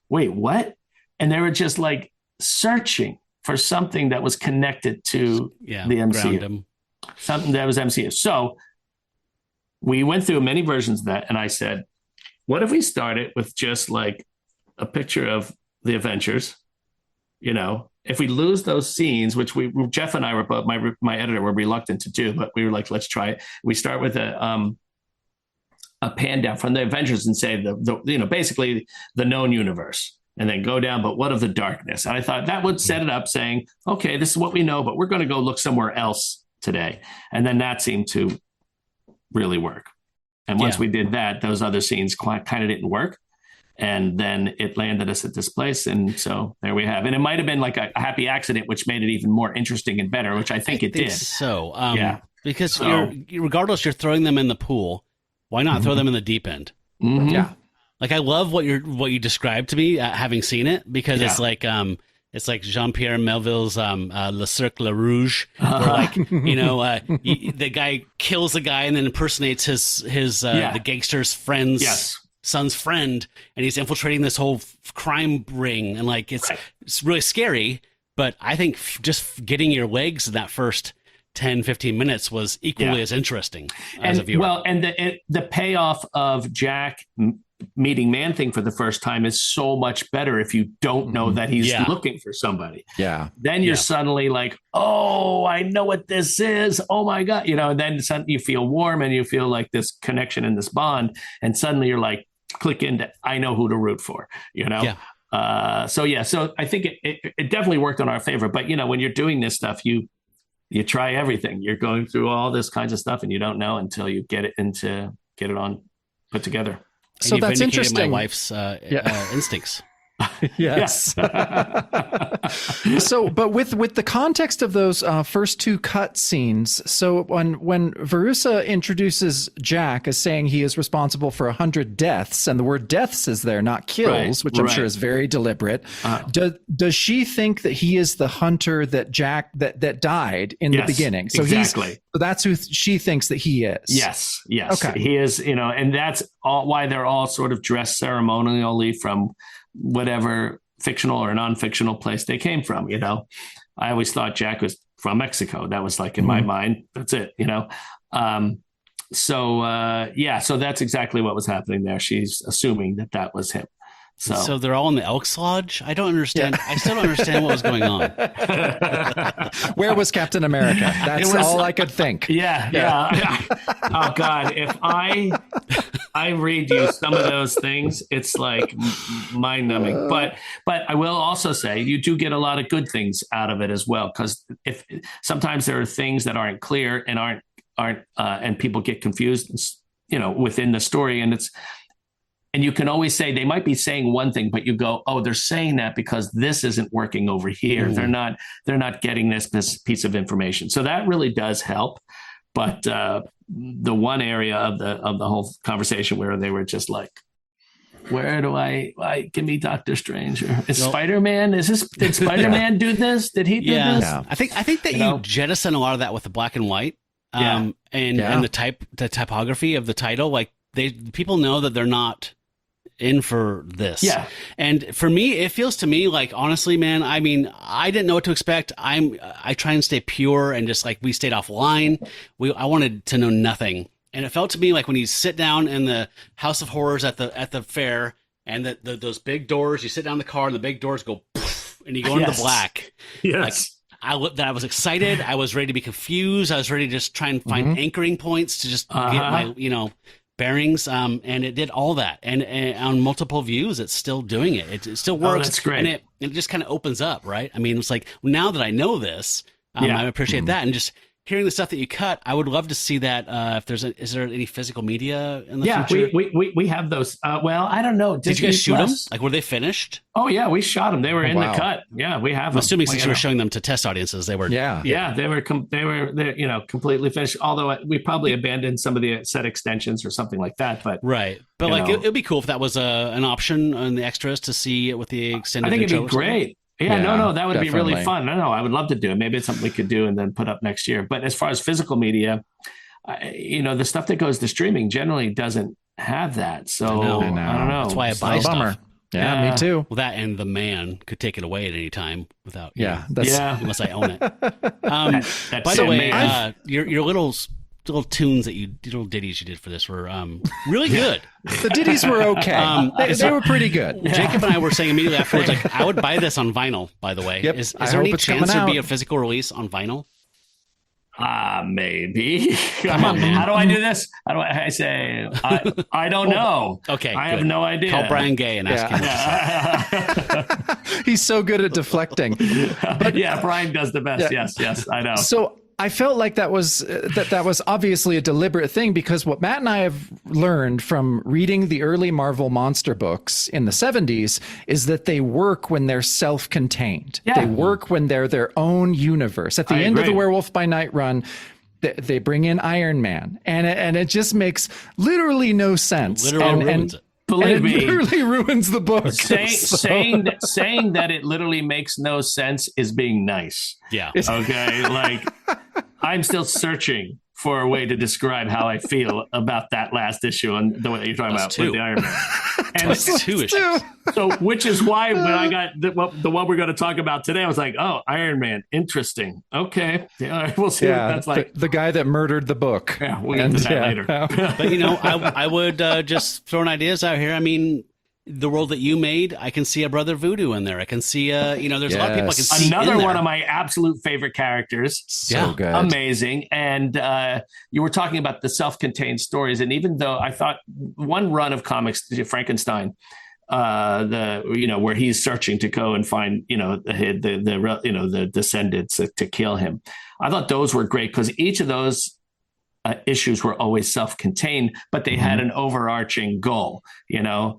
wait, what? And they were just like searching for something that was connected to the MCU. Something that was MCU. So we went through many versions of that. And I said, what if we started with just like a picture of the Avengers, if we lose those scenes, which Jeff and I were both, my editor were reluctant to do, but we were like, let's try it. We start with a pan down from the Avengers and say basically the known universe, and then go down. But what of the darkness? And I thought that would set it up saying, okay, this is what we know, but we're going to go look somewhere else today. And then that seemed to really work. And once we did that, those other scenes kind of didn't work. And then it landed us at this place. And so there we have. And it might have been like a happy accident, which made it even more interesting and better, which I think it did. So, because regardless, you're throwing them in the pool. Why not throw them in the deep end? Mm-hmm. Yeah. Like, I love what you described to me, having seen it, because it's like Jean-Pierre Melville's Le Cercle Rouge, where like, the guy kills a guy and then impersonates his the gangster's friend's son's friend, and he's infiltrating this whole crime ring, and like it's really scary. But I think just getting your legs in that first 10-15 minutes was equally as interesting as a viewer. Well, and the payoff of Jack meeting Man-Thing for the first time is so much better if you don't know that he's looking for somebody. Yeah. Then you're suddenly like, oh, I know what this is. Oh my God. And then suddenly you feel warm and you feel like this connection and this bond. And suddenly you're like, click into, I know who to root for, So I think it definitely worked in our favor. But, when you're doing this stuff, you try everything. You're going through all this kinds of stuff and you don't know until you get it on put together. So that's interesting. My wife's instincts. Yes. So, but with the context of those first two cut scenes, so when Verussa introduces Jack as saying he is responsible for 100 deaths, and the word deaths is there, not kills, which I'm sure is very deliberate. Does she think that he is the hunter that Jack that died in the beginning? So exactly. So that's who she thinks that he is. Yes. Okay. He is, and that's all why they're all sort of dressed ceremonially from whatever fictional or non-fictional place they came from. I always thought Jack was from Mexico. That was like in my mind. That's it. So that's exactly what was happening there. She's assuming that was him. So they're all in the Elks Lodge? I don't understand. I still don't understand what was going on. Where was Captain America? That's all I could think. Yeah. Oh God, if I read you some of those things, it's like mind-numbing. But I will also say you do get a lot of good things out of it as well, because if sometimes there are things that aren't clear and aren't and people get confused, within the story, and you can always say they might be saying one thing, but you go, oh, they're saying that because this isn't working over here. They're not getting this piece of information. So that really does help. But the one area of the whole conversation where they were just like, where do I give me Doctor Strange? Is Spider-Man? Did Spider-Man do this? Did he do this? Yeah. I think that you jettison a lot of that with the black and white, and the typography of the title. Like people know that they're not in for this. Yeah. And for me, it feels to me like, honestly, man, I mean, I didn't know what to expect. I try and stay pure, and just like we stayed offline. I wanted to know nothing. And it felt to me like when you sit down in the House of Horrors at the fair, and those big doors. You sit down in the car, and the big doors go, poof, and you go into the black. Yes. I was excited. I was ready to be confused. I was ready to just try and find anchoring points to just get my, bearings. And it did all that. And on multiple views, it's still doing it. It still works. That's great. And it just kind of opens up, right? I mean, it's like, now that I know this, I appreciate that. And just hearing the stuff that you cut, I would love to see that. Is there any physical media in the future? we have those. Well, I don't know. Did you guys shoot them? Like, were they finished? Oh yeah, we shot them. They were in the cut. Yeah, we have. I'm assuming since you were showing them to test audiences, they were. Yeah, they were completely finished. Although we probably abandoned some of the set extensions or something like that. But right, but like it'd be cool if that was an option on the extras to see it with the extended. I think it'd be great. Yeah, no, that would be really fun. No, I would love to do it. Maybe it's something we could do and then put up next year. But as far as physical media, the stuff that goes to streaming generally doesn't have that. So I don't know. That's why I buy stuff. Yeah, me too. Well, that and the man could take it away at any time without. Unless I own it. By the way, your little tunes little ditties you did for this were really good. The ditties were okay. They were pretty good. Jacob and I were saying immediately afterwards, like, I would buy this on vinyl, by the way. Yep. Is there any chance there'd be a physical release on vinyl? Maybe. Come on, man. How do I do this? How do I say? I don't know. Okay, I have no idea. Call Brian Gay and ask him. He's so good at deflecting. But Brian does the best. Yes, I know. So I felt like that was obviously a deliberate thing, because what Matt and I have learned from reading the early Marvel monster books in the 70s is that they work when they're self-contained. Yeah. They work when they're their own universe. At the end of the Werewolf by Night run, they bring in Iron Man, and it just makes literally no sense. Literally ruins it. Believe me, it literally ruins the book. Saying that it literally makes no sense is being nice. Yeah. Okay. Like, I'm still searching for a way to describe how I feel about that last issue and the way that you're talking about with the Iron Man. And that's 2 issues. So, which is why when I got the one we're going to talk about today, I was like, oh, Iron Man, interesting. Okay. Yeah, we'll see what that's like. The guy that murdered the book. Yeah, we'll get to that later. But, I would just throwing ideas out here. I mean, the world that you made, I can see a Brother Voodoo in there. I can see, there's a lot of people I can see another one of my absolute favorite characters. So good. Amazing. And you were talking about the self-contained stories. And even though I thought one run of comics, Frankenstein, where he's searching to go and find, the descendants to kill him. I thought those were great because each of those issues were always self-contained, but they had an overarching goal,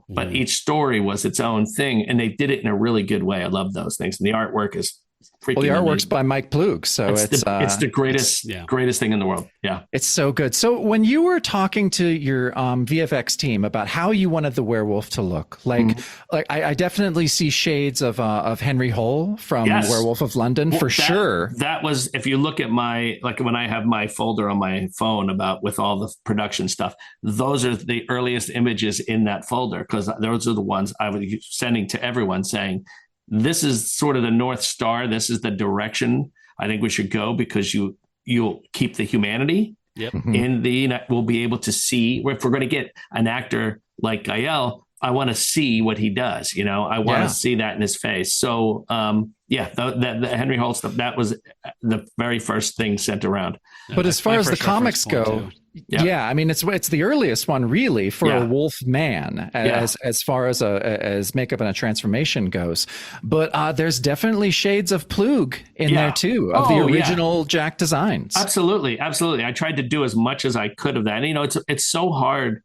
but each story was its own thing, and they did it in a really good way. I love those things. And the artwork is freaking the artwork's amazing. by Mike Ploog, so it's the greatest thing in the world. Yeah, it's so good. So when you were talking to your VFX team about how you wanted the werewolf to look, I definitely see shades of Henry Hole from Werewolf of London sure. That was, if you look at when I have my folder on my phone with all the production stuff, those are the earliest images in that folder, because those are the ones I was sending to everyone saying, this is sort of the North Star. This is the direction I think we should go, because you'll keep the humanity in we'll be able to see, if we're going to get an actor like Gael, I want to see what he does. I want to see that in his face. So the Henry Holt stuff, that was the very first thing sent around. But as far as the comics go, I mean, it's the earliest one really for a wolf man as far as as makeup and a transformation goes. But there's definitely shades of Ploog in there too, of the original Jack designs. Absolutely. I tried to do as much as I could of that. And, it's so hard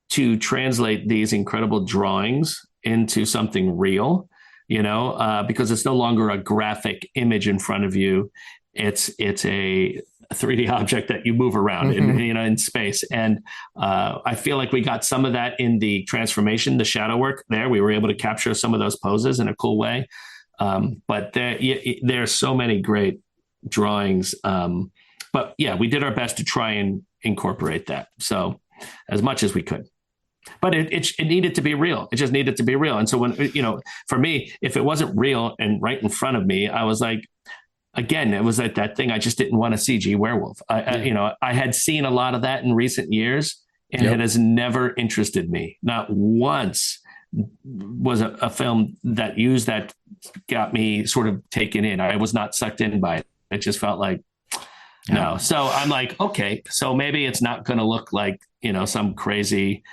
to translate these incredible drawings into something real, because it's no longer a graphic image in front of you. It's a 3D object that you move around in space. And I feel like we got some of that in the transformation, the shadow work there. We were able to capture some of those poses in a cool way. But there are so many great drawings. But we did our best to try and incorporate that. So as much as we could. But it needed to be real. It just needed to be real. And so when, for me, if it wasn't real and right in front of me, I was like, again, it was like that thing. I just didn't want a CG werewolf. I had seen a lot of that in recent years, and it has never interested me, not once. was a film that used that, got me sort of taken in. I was not sucked in by it. It just felt like, no. So I'm like, okay, so maybe it's not going to look like, some crazy,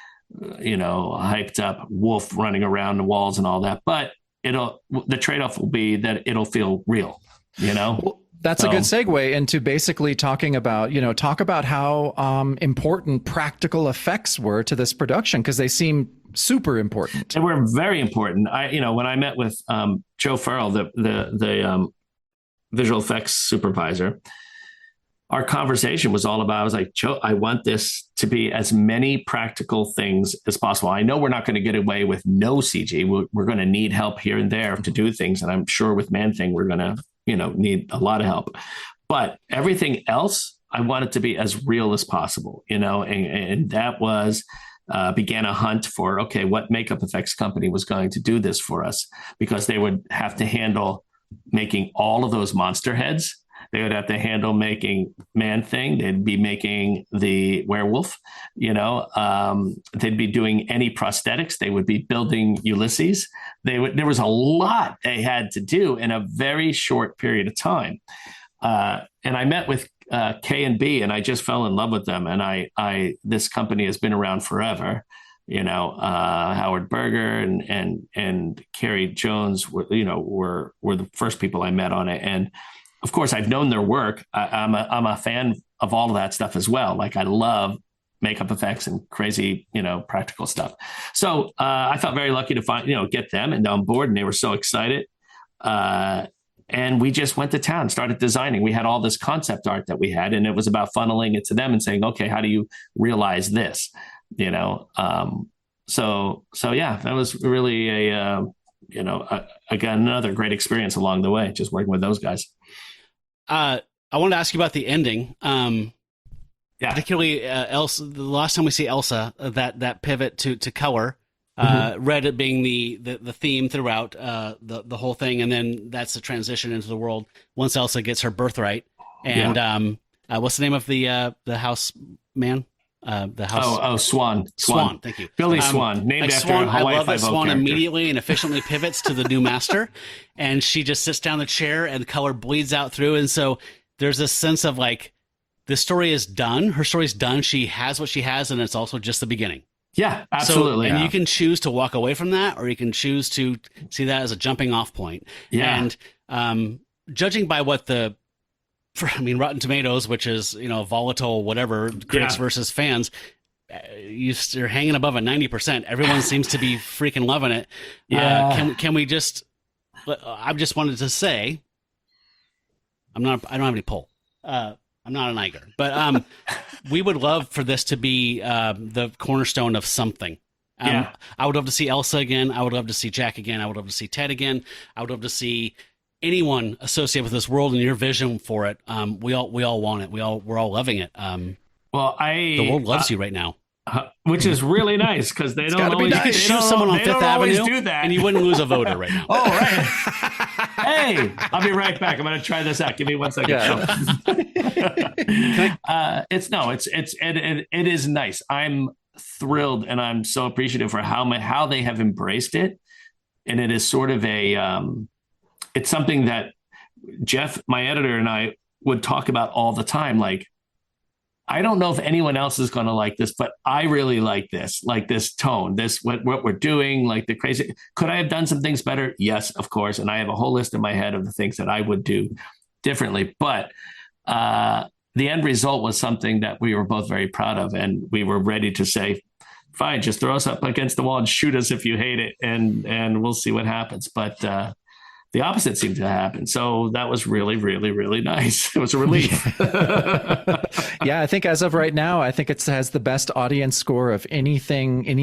hyped up wolf running around the walls and all that, but the trade-off will be that it'll feel real, Well, that's a good segue into basically talking about, talk about how important practical effects were to this production, because they seem super important. They were very important. When I met with Joe Farrell, the visual effects supervisor, our conversation was all about, I was like, Joe, I want this to be as many practical things as possible. I know we're not going to get away with no CG. We're going to need help here and there to do things. And I'm sure with Man-Thing, we're going to, need a lot of help. But everything else, I want it to be as real as possible, and that was, began a hunt for, okay, what makeup effects company was going to do this for us? Because they would have to handle making all of those monster heads. They would have to handle making Man-Thing. They'd be making the werewolf, they'd be doing any prosthetics. They would be building Ulysses. There was a lot they had to do in a very short period of time. And I met with K&B, and I just fell in love with them. And this company has been around forever. Howard Berger and Kerry Jones were the first people I met on it. And of course, I've known their work. I'm a fan of all of that stuff as well. Like, I love makeup effects and crazy, practical stuff. So I felt very lucky to get them and on board, and they were so excited. And we just went to town, started designing. We had all this concept art that we had, and it was about funneling it to them and saying, okay, how do you realize this? So yeah, that was really again, another great experience along the way, just working with those guys. I wanted to ask you about the ending. Particularly Elsa. The last time we see Elsa, that pivot to color, red it being the theme throughout the whole thing, and then that's the transition into the world once Elsa gets her birthright. And what's the name of the house man? The house. Swan. Thank you, Billy Swan, named after Swan. Hawaii I love that Swan character. Immediately and efficiently pivots to the new master, and she just sits down in the chair, and the color bleeds out through, and so there's this sense of like, this story is done. Her story's done. She has what she has, and it's also just the beginning. Yeah, absolutely. So, and you can choose to walk away from that, or you can choose to see that as a jumping off point. Yeah. And judging by what Rotten Tomatoes, which is, volatile, whatever, critics versus fans, you're hanging above at 90%. Everyone seems to be freaking loving it. Yeah. Can we just, I just wanted to say, I don't have any pull. I'm not an Iger, but we would love for this to be the cornerstone of something. I would love to see Elsa again. I would love to see Jack again. I would love to see Ted again. I would love to see anyone associated with this world and your vision for it. We all want it. We're all loving it. The world loves you right now. Which is really nice, because they don't always you could shoot someone on Fifth Avenue do that, and you wouldn't lose a voter right now. Oh, right. Hey, I'll be right back. I'm going to try this out. Give me 1 second. It is nice. I'm thrilled, and I'm so appreciative for how they have embraced it. And it is sort of it's something that Jeff, my editor, and I would talk about all the time. Like, I don't know if anyone else is going to like this, but I really like this tone, what we're doing, like the crazy. Could I have done some things better? Yes, of course. And I have a whole list in my head of the things that I would do differently. But the end result was something that we were both very proud of. And we were ready to say, fine, just throw us up against the wall and shoot us if you hate it. And we'll see what happens. But the opposite seemed to happen. So that was really, really, really nice. It was a relief. Yeah, I think as of right now, I think it has the best audience score of any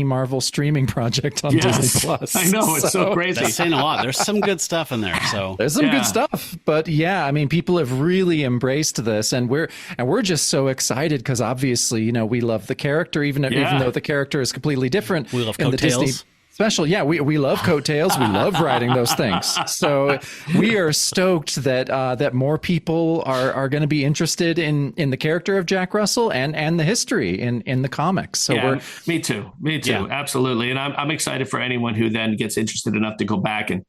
Marvel streaming project on Disney Plus. I know, it's so crazy. That's saying a lot. There's some good stuff in there. So there's some good stuff. But yeah, I mean, people have really embraced this, and we're just so excited because obviously, we love the character, even though the character is completely different. We love in the Disney. special. Yeah, we love coattails. We love riding those things. So we are stoked that that more people are going to be interested in the character of Jack Russell and the history in the comics. So me too, absolutely. And I'm excited for anyone who then gets interested enough to go back and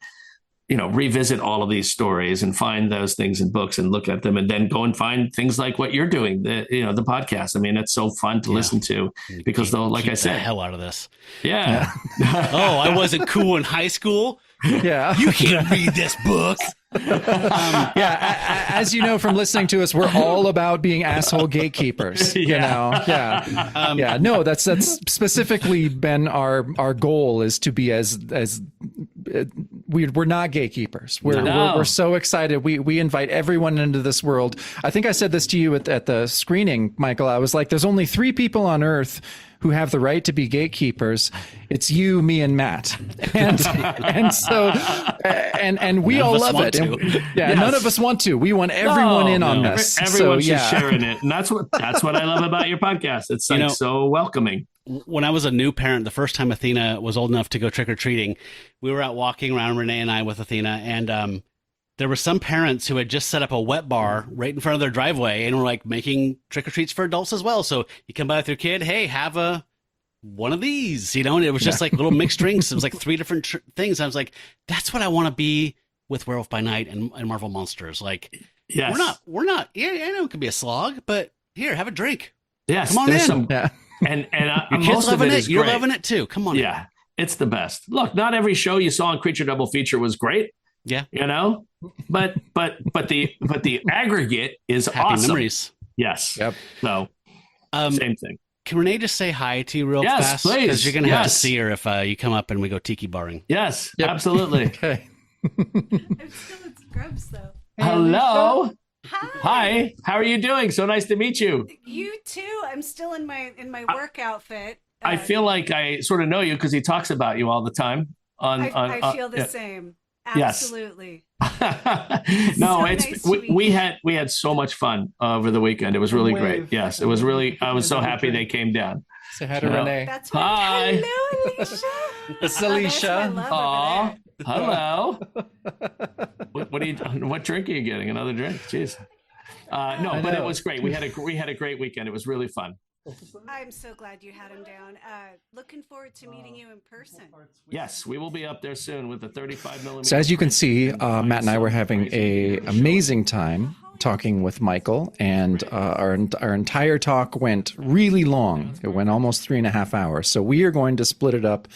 revisit all of these stories and find those things in books and look at them, and then go and find things like what you're doing, the podcast. I mean, it's so fun to listen to because they'll, like I said, the hell out of this. Yeah. Oh, I wasn't cool in high school. Yeah. You can't read this book. As you know from listening to us, we're all about being asshole gatekeepers. No, that's specifically been our goal, is to be as we're not gatekeepers. We're so excited. We invite everyone into this world. I think I said this to you at the screening, Michael. I was like, there's only 3 people on Earth who have the right to be gatekeepers. It's you, me, and Matt. And so we all love it. None of us want to. We want everyone in on this. Everyone's just sharing it. And that's what I love about your podcast. It's like so welcoming. When I was a new parent, the first time Athena was old enough to go trick-or-treating, we were out walking around, Renee and I, with Athena, and there were some parents who had just set up a wet bar right in front of their driveway and were like making trick-or-treats for adults as well. So you come by with your kid, hey, have one of these, and it was just like little mixed drinks. It was like 3 different things. I was like, that's what I want to be with Werewolf by Night and Marvel Monsters. Like, we're not, I know it could be a slog, but here, have a drink. Yes. Come on in. And your kids loving it. You're loving it too. Come on. Yeah. It's the best. Look, not every show you saw on Creature Double Feature was great. Yeah. But the aggregate is happy awesome. Memories. Yes. Yep. So same thing. Can Renee just say hi to you real fast? Yes, please. Because you're going to have to see her if you come up and we go tiki barring. Yes, absolutely. Okay. I'm still at Scrubs, though. Hello. Hi. How are you doing? So nice to meet you. You too. I'm still in my work outfit. I feel like I sort of know you because he talks about you all the time. I feel the same. Absolutely. Yes. No, we had so much fun over the weekend. It was really great. Yes, it was really. I was so happy they came down. Say hi to Renee. That's right. Hello, Alicia. It's Alicia. Aw, hello. What drink are you getting? Another drink? Jeez. No, but it was great. We had a great weekend. It was really fun. I'm so glad you had him down. Looking forward to meeting you in person. Yes, we will be up there soon with the 35mm. So as you can see, Matt and I were having an amazing time talking with Michael, and our entire talk went really long. It went almost 3.5 hours. So we are going to split it up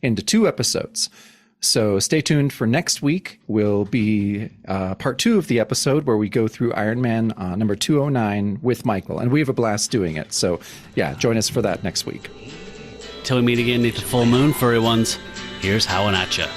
into 2 episodes. So stay tuned for next week. Will be part 2 of the episode where we go through Iron Man number 209 with Michael, and we have a blast doing it. So yeah, join us for that next week. Till we meet again, neath the full moon, furry ones, here's howling at ya.